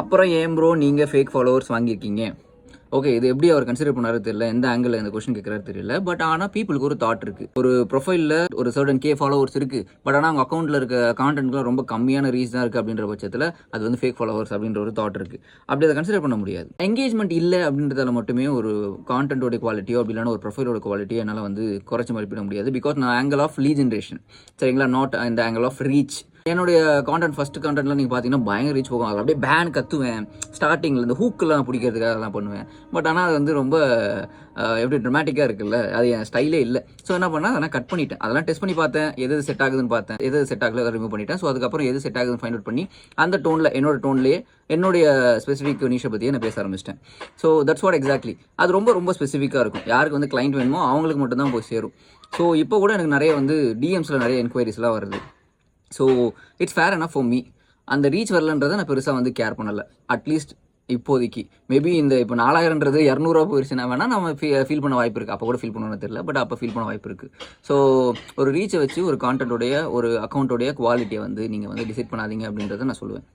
அப்புறம் ஏன் ப்ரோ நீங்கள் ஃபேக் ஃபாலோவர்ஸ் வாங்கியிருக்கீங்க? ஓகே, இது எப்படி அவர் கன்சிடர் பண்ணாரு தெரியல, எந்த ஆங்கிள் இந்த கொஸ்டின் கேட்குறாரு தெரியல. பட் ஆனால் பீப்புளுக்கு ஒரு தாட் இருக்குது. ஒரு ப்ரொஃபைலில் ஒரு சர்டன் ஃபாலோவர்ஸ் இருக்குது, பட் ஆனால் அவங்க அக்கௌண்ட்டில் இருக்க கான்டென்ட்லாம் ரொம்ப கம்மியான ரீச் தான் இருக்குது அப்படின்ற பட்சத்தில் அது வந்து ஃபேக் ஃபாலோவர்ஸ் அப்படின்ற ஒரு தாட் இருக்குது. அப்படி அதை கன்சிடர் பண்ண முடியாது. என்கேஜ்மெண்ட் இல்லை அப்படின்றதால மட்டுமே ஒரு கான்டென்ட்டோட குவாலிட்டியோ அப்படி இல்லைனா ஒரு ப்ரொஃபைலோட குவாலிட்டியோ என்னால் வந்து குறைச்சி மதிப்பிட முடியாது. பிகாஸ் நான் ஆங்கிள் ஆஃப் லீட் ஜென்ரேஷன், சரிங்களா, நாட் இந்த ஆங்கிள் ஆஃப் ரீச். என்னுடைய கான்டென்ட் ஃபஸ்ட்டு கான்டென்ட்லாம் நீங்கள் பார்த்தீங்கன்னா பயங்கர ரீச் போகும். அதில் அப்படியே பேன் கத்துவேன், ஸ்டார்டிங்கில் இந்த ஹூக்கெல்லாம் பிடிக்கிறதுக்காக அதெல்லாம் பண்ணுவேன். பட் ஆனால் அது வந்து ரொம்ப எப்படி ட்ரமாட்டிக்காக இருக்குல்ல, அது என் ஸ்டைலே இல்லை. ஸோ என்ன பண்ணால் அதெல்லாம் கட் பண்ணிட்டேன். அதெல்லாம் டெஸ்ட் பண்ணி பார்த்தேன், எது செட் ஆகுதுன்னு பார்த்தேன், எது செட் ஆகல அதை ரிமூவ் பண்ணிட்டேன். ஸோ அதுக்கப்புறம் எது செட் ஆகுதுன்னு ஃபைண்ட் அவுட் பண்ணி அந்த டோனில் என்னோட டோன்லேயே என்னுடைய ஸ்பெசிஃபிக் நிஷை பற்றியே நான் பேச ஆரம்பிச்சிட்டேன். So that's what exactly. அது ரொம்ப ரொம்ப ஸ்பெசிஃபிக்காக இருக்கும். யாருக்கு வந்து கிளைண்ட் வேணுமோ அவங்களுக்கு மட்டும்தான் போய் சேரும். ஸோ இப்போ கூட எனக்கு நிறைய வந்து டிஎம்ஸில் நிறைய என்கொயரிஸ்லாம் வருது. So it's fair enough for me. அந்த ரீச் வரலன்றதை நான் பெருசாக வந்து கேர் பண்ணலை, அட்லீஸ்ட் இப்போதைக்கு. மேபி இந்த இப்போ 4000ன்றது 200 போயிடுச்சுன்னா வேணால் நம்ம ஃபீல் பண்ண வாய்ப்பு இருக்குது. அப்போ கூட ஃபீல் பண்ணணும்னு தெரியல, பட் அப்போ ஃபீல் பண்ண வாய்ப்பு இருக்குது. ஸோ ஒரு ரீச்சை வச்சு ஒரு கான்டென்ட்டோடைய ஒரு அக்கௌண்ட்டோடைய குவாலிட்டியை வந்து நீங்கள் வந்து டிசைட் பண்ணாதீங்க அப்படின்றத நான் சொல்லுவேன்.